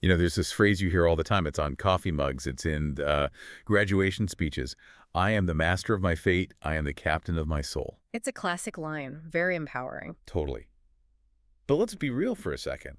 There's this phrase you hear all the time. It's on coffee mugs. It's in graduation speeches. I am the master of my fate. I am the captain of my soul. It's a classic line, very empowering. Totally. But let's be real for a second.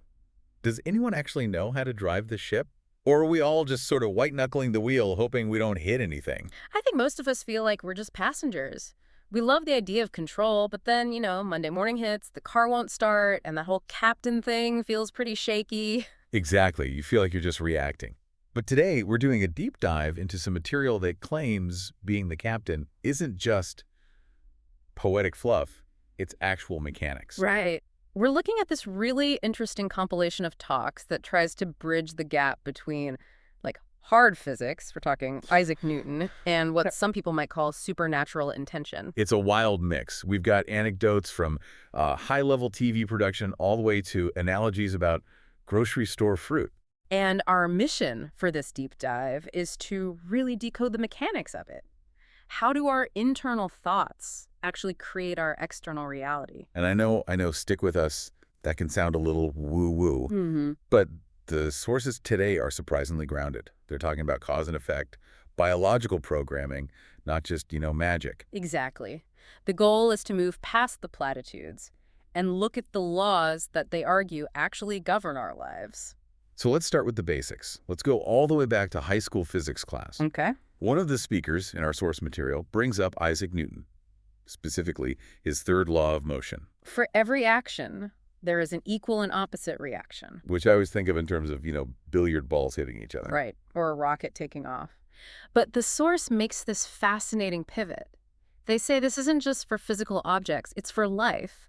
Does anyone actually know how to drive the ship? Or are we all just sort of white-knuckling the wheel, hoping we don't hit anything? I think most of us feel like we're just passengers. We love the idea of control, but then, Monday morning hits, the car won't start, and that whole captain thing feels pretty shaky. Exactly. You feel like you're just reacting. But today, we're doing a deep dive into some material that claims being the captain isn't just poetic fluff, it's actual mechanics. Right. We're looking at this really interesting compilation of talks that tries to bridge the gap between, like, hard physics, we're talking Isaac Newton, and what some people might call supernatural intention. It's a wild mix. We've got anecdotes from high-level TV production all the way to analogies about grocery store fruit. And our mission for this deep dive is to really decode the mechanics of it. How do our internal thoughts actually create our external reality? And I know, stick with us, that can sound a little woo-woo, but the sources today are surprisingly grounded. They're talking about cause and effect, biological programming, not just, magic. Exactly. The goal is to move past the platitudes and look at the laws that they argue actually govern our lives. So let's start with the basics. Let's go all the way back to high school physics class. Okay. One of the speakers in our source material brings up Isaac Newton, specifically his third law of motion. For every action, there is an equal and opposite reaction. Which I always think of in terms of, billiard balls hitting each other. Right, or a rocket taking off. But the source makes this fascinating pivot. They say this isn't just for physical objects, it's for life.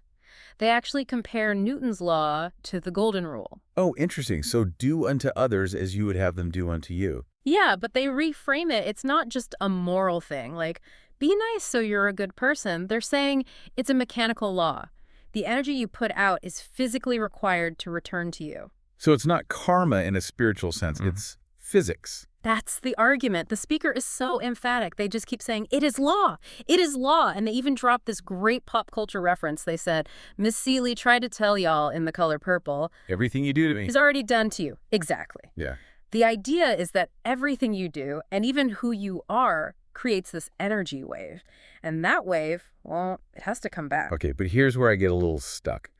They actually compare Newton's law to the Golden Rule. Oh, interesting. So do unto others as you would have them do unto you. Yeah, but they reframe it. It's not just a moral thing, like, be nice so you're a good person. They're saying it's a mechanical law. The energy you put out is physically required to return to you. So it's not karma in a spiritual sense, it's physics. That's the argument. The speaker is so emphatic. They just keep saying, it is law. It is law. And they even dropped this great pop culture reference. They said, Miss Seeley tried to tell y'all in The Color Purple. Everything you do to me is already done to you. Exactly. Yeah. The idea is that everything you do, and even who you are, creates this energy wave. And that wave, well, it has to come back. Okay, but here's where I get a little stuck.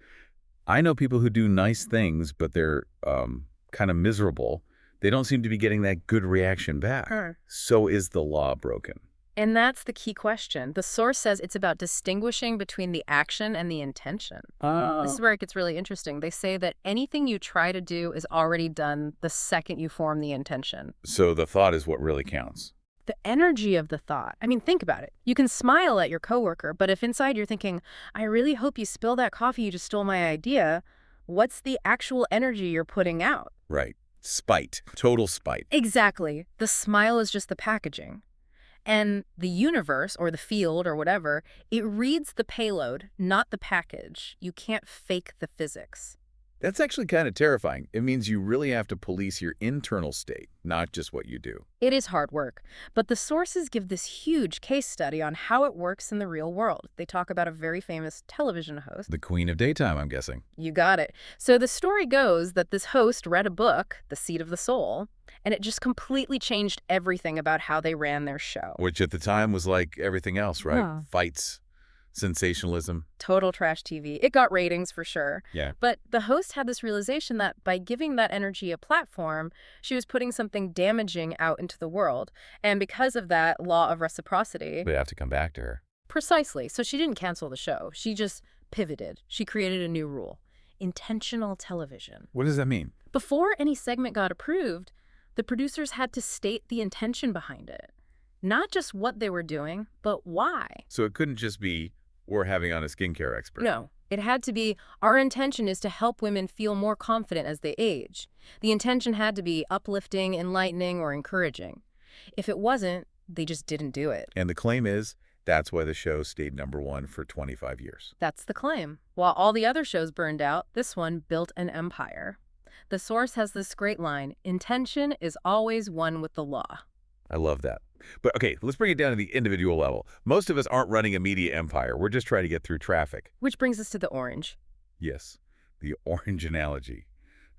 I know people who do nice things, but they're kind of miserable. They don't seem to be getting that good reaction back. So is the law broken? And that's the key question. The source says it's about distinguishing between the action and the intention. This is where it gets really interesting. They say that anything you try to do is already done the second you form the intention. So the thought is what really counts. The energy of the thought. I mean, think about it. You can smile at your coworker, but if inside you're thinking, I really hope you spill that coffee, you just stole my idea, what's the actual energy you're putting out? Right. Spite. Total spite. Exactly. The smile is just the packaging. And the universe, or the field, or whatever, it reads the payload, not the package. You can't fake the physics. That's actually kind of terrifying. It means you really have to police your internal state, not just what you do. It is hard work, but the sources give this huge case study on how it works in the real world. They talk about a very famous television host. The queen of daytime, I'm guessing. You got it. So the story goes that this host read a book, The Seat of the Soul, and it just completely changed everything about how they ran their show. Which at the time was like everything else, right? Yeah. Fights, sensationalism. Total trash TV. It got ratings for sure. Yeah. But the host had this realization that by giving that energy a platform, she was putting something damaging out into the world. And because of that law of reciprocity... We'd have to come back to her. Precisely. So she didn't cancel the show. She just pivoted. She created a new rule. Intentional television. What does that mean? Before any segment got approved, the producers had to state the intention behind it. Not just what they were doing, but why. So it couldn't just be, we're having on a skincare expert. No. It had to be, our intention is to help women feel more confident as they age. The intention had to be uplifting, enlightening, or encouraging. If it wasn't, they just didn't do it. And the claim is, that's why the show stayed #1 for 25 years. That's the claim. While all the other shows burned out, this one built an empire. The source has this great line, intention is always one with the law. I love that. But okay, let's bring it down to the individual level. Most of us aren't running a media empire. We're just trying to get through traffic. Which brings us to the orange. Yes, the orange analogy.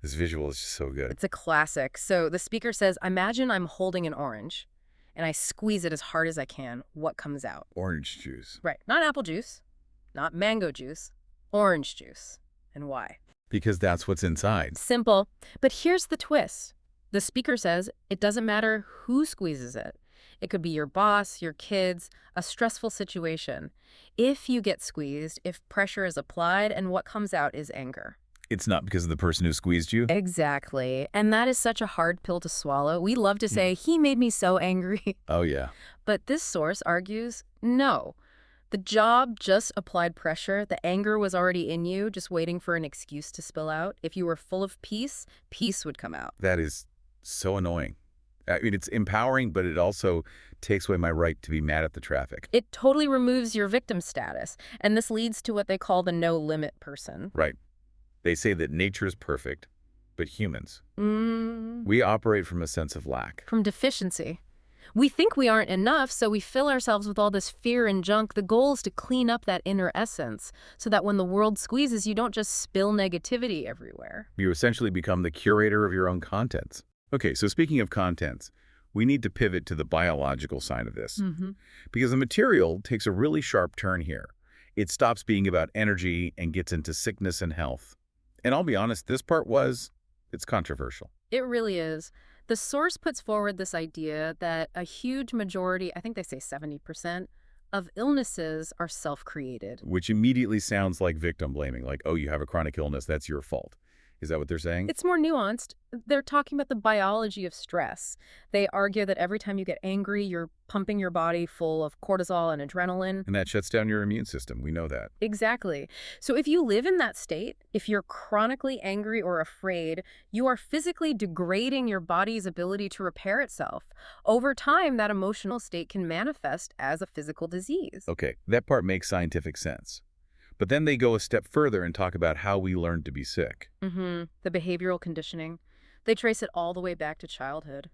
This visual is just so good. It's a classic. So the speaker says, imagine I'm holding an orange and I squeeze it as hard as I can. What comes out? Orange juice. Right. Not apple juice, not mango juice, orange juice. And why? Because that's what's inside. Simple. But here's the twist. The speaker says it doesn't matter who squeezes it. It could be your boss, your kids, a stressful situation. If you get squeezed, if pressure is applied, and what comes out is anger. It's not because of the person who squeezed you? Exactly. And that is such a hard pill to swallow. We love to say, he made me so angry. Oh, yeah. But this source argues, no. The job just applied pressure. The anger was already in you, just waiting for an excuse to spill out. If you were full of peace, peace would come out. That is so annoying. I mean, it's empowering, but it also takes away my right to be mad at the traffic. It totally removes your victim status. And this leads to what they call the no-limit person. Right. They say that nature is perfect, but humans, we operate from a sense of lack. From deficiency. We think we aren't enough, so we fill ourselves with all this fear and junk. The goal is to clean up that inner essence so that when the world squeezes, you don't just spill negativity everywhere. You essentially become the curator of your own contents. Okay, so speaking of contents, we need to pivot to the biological side of this. Because the material takes a really sharp turn here. It stops being about energy and gets into sickness and health. And I'll be honest, this part it's controversial. It really is. The source puts forward this idea that a huge majority, I think they say 70%, of illnesses are self-created. Which immediately sounds like victim blaming, like, oh, you have a chronic illness, that's your fault. Is that what they're saying? It's more nuanced. They're talking about the biology of stress. They argue that every time you get angry, you're pumping your body full of cortisol and adrenaline. And that shuts down your immune system. We know that. Exactly. So if you live in that state, if you're chronically angry or afraid, you are physically degrading your body's ability to repair itself. Over time, that emotional state can manifest as a physical disease. Okay, that part makes scientific sense. But then they go a step further and talk about how we learned to be sick. The behavioral conditioning. They trace it all the way back to childhood.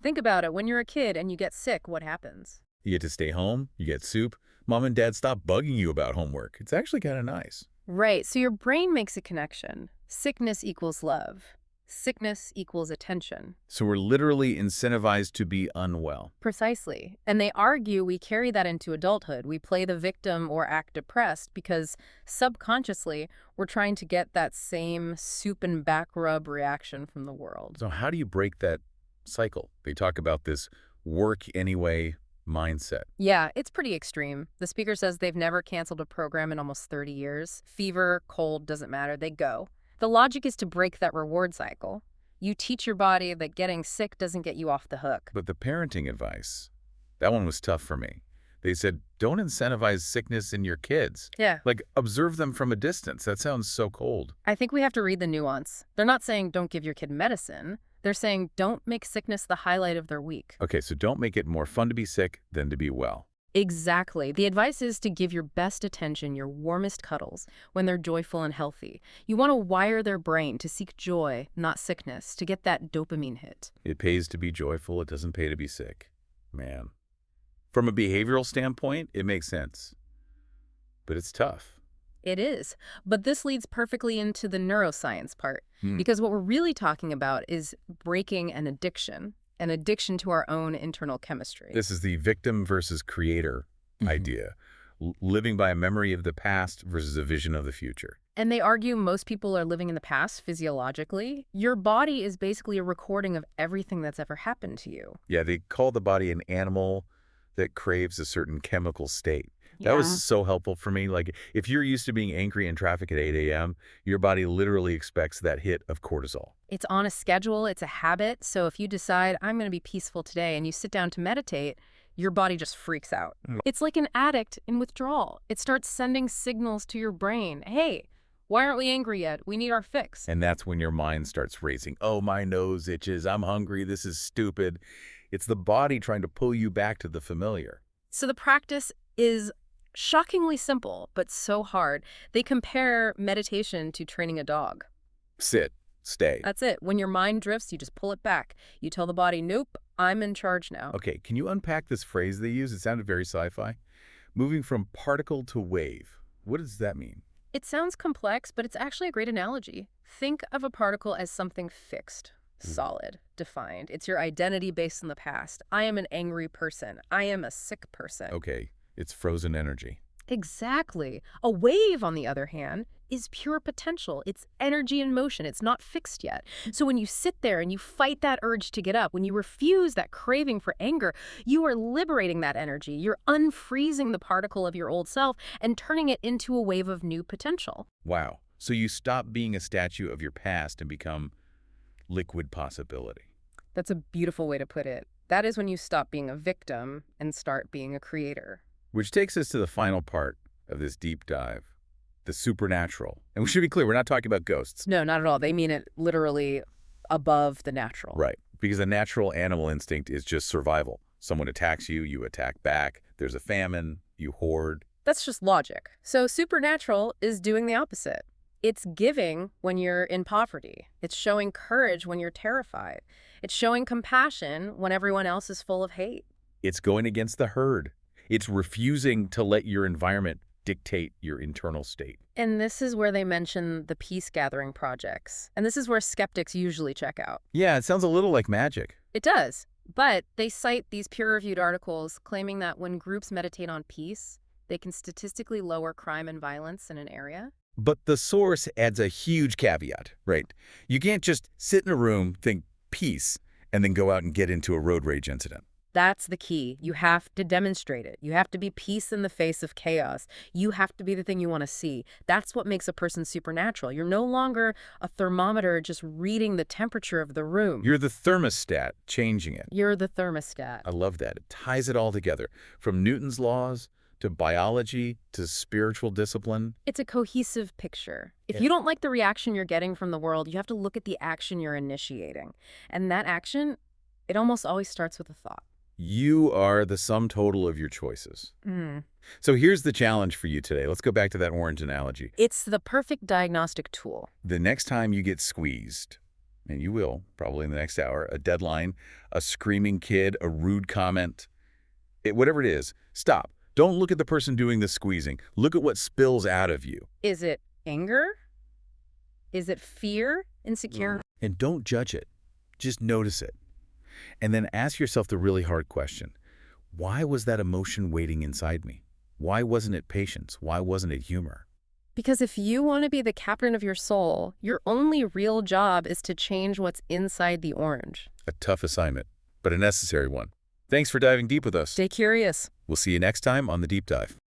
Think about it. When you're a kid and you get sick, what happens? You get to stay home, you get soup, mom and dad stop bugging you about homework. It's actually kind of nice. Right. So your brain makes a connection. Sickness equals love. Sickness equals attention. So we're literally incentivized to be unwell. Precisely. And they argue we carry that into adulthood. We play the victim or act depressed because subconsciously we're trying to get that same soup and back rub reaction from the world. So how do you break that cycle? They talk about this work anyway mindset. Yeah, it's pretty extreme. The speaker says they've never canceled a program in almost 30 years. Fever, cold, doesn't matter. They go. The logic is to break that reward cycle. You teach your body that getting sick doesn't get you off the hook. But the parenting advice, that one was tough for me. They said, don't incentivize sickness in your kids. Yeah. Like, observe them from a distance. That sounds so cold. I think we have to read the nuance. They're not saying don't give your kid medicine. They're saying don't make sickness the highlight of their week. Okay, so don't make it more fun to be sick than to be well. Exactly. The advice is to give your best attention, your warmest cuddles, when they're joyful and healthy. You want to wire their brain to seek joy, not sickness, to get that dopamine hit. It pays to be joyful. It doesn't pay to be sick. Man. From a behavioral standpoint, it makes sense. But it's tough. It is. But this leads perfectly into the neuroscience part, because what we're really talking about is breaking an addiction to our own internal chemistry. This is the victim versus creator idea. Living by a memory of the past versus a vision of the future. And they argue most people are living in the past physiologically. Your body is basically a recording of everything that's ever happened to you. Yeah, they call the body an animal that craves a certain chemical state. That was so helpful for me. Like, if you're used to being angry in traffic at 8 a.m., your body literally expects that hit of cortisol. It's on a schedule. It's a habit. So if you decide, I'm going to be peaceful today, and you sit down to meditate, your body just freaks out. It's like an addict in withdrawal. It starts sending signals to your brain. Hey, why aren't we angry yet? We need our fix. And that's when your mind starts racing. Oh, my nose itches. I'm hungry. This is stupid. It's the body trying to pull you back to the familiar. So the practice is shockingly simple, but so hard. They compare meditation to training a dog. Sit, stay. That's it. When your mind drifts, you just pull it back. You tell the body, nope, I'm in charge now. Okay, can you unpack this phrase they use? It sounded very sci-fi. Moving from particle to wave. What does that mean? It sounds complex, but it's actually a great analogy. Think of a particle as something fixed, solid, defined. It's your identity based in the past. I am an angry person. I am a sick person. Okay, it's frozen energy. Exactly. A wave, on the other hand, is pure potential. It's energy in motion. It's not fixed yet. So when you sit there and you fight that urge to get up, when you refuse that craving for anger, you are liberating that energy. You're unfreezing the particle of your old self and turning it into a wave of new potential. Wow. So you stop being a statue of your past and become liquid possibility. That's a beautiful way to put it. That is when you stop being a victim and start being a creator. Which takes us to the final part of this deep dive, the supernatural. And we should be clear, we're not talking about ghosts. No, not at all. They mean it literally above the natural. Right. Because the natural animal instinct is just survival. Someone attacks you, you attack back. There's a famine, you hoard. That's just logic. So supernatural is doing the opposite. It's giving when you're in poverty. It's showing courage when you're terrified. It's showing compassion when everyone else is full of hate. It's going against the herd. It's refusing to let your environment dictate your internal state. And this is where they mention the peace-gathering projects. And this is where skeptics usually check out. Yeah, it sounds a little like magic. It does. But they cite these peer-reviewed articles claiming that when groups meditate on peace, they can statistically lower crime and violence in an area. But the source adds a huge caveat, right? You can't just sit in a room, think peace, and then go out and get into a road rage incident. That's the key. You have to demonstrate it. You have to be peace in the face of chaos. You have to be the thing you want to see. That's what makes a person supernatural. You're no longer a thermometer just reading the temperature of the room. You're the thermostat, changing it. You're the thermostat. I love that. It ties it all together, from Newton's laws to biology to spiritual discipline. It's a cohesive picture. If Yeah. you don't like the reaction you're getting from the world, you have to look at the action you're initiating. And that action, it almost always starts with a thought. You are the sum total of your choices. So here's the challenge for you today. Let's go back to that orange analogy. It's the perfect diagnostic tool. The next time you get squeezed, and you will, probably in the next hour, a deadline, a screaming kid, a rude comment, whatever it is, stop. Don't look at the person doing the squeezing. Look at what spills out of you. Is it anger? Is it fear? Insecurity? And don't judge it. Just notice it. And then ask yourself the really hard question. Why was that emotion waiting inside me? Why wasn't it patience? Why wasn't it humor? Because if you want to be the captain of your soul, your only real job is to change what's inside the orange. A tough assignment, but a necessary one. Thanks for diving deep with us. Stay curious. We'll see you next time on The Deep Dive.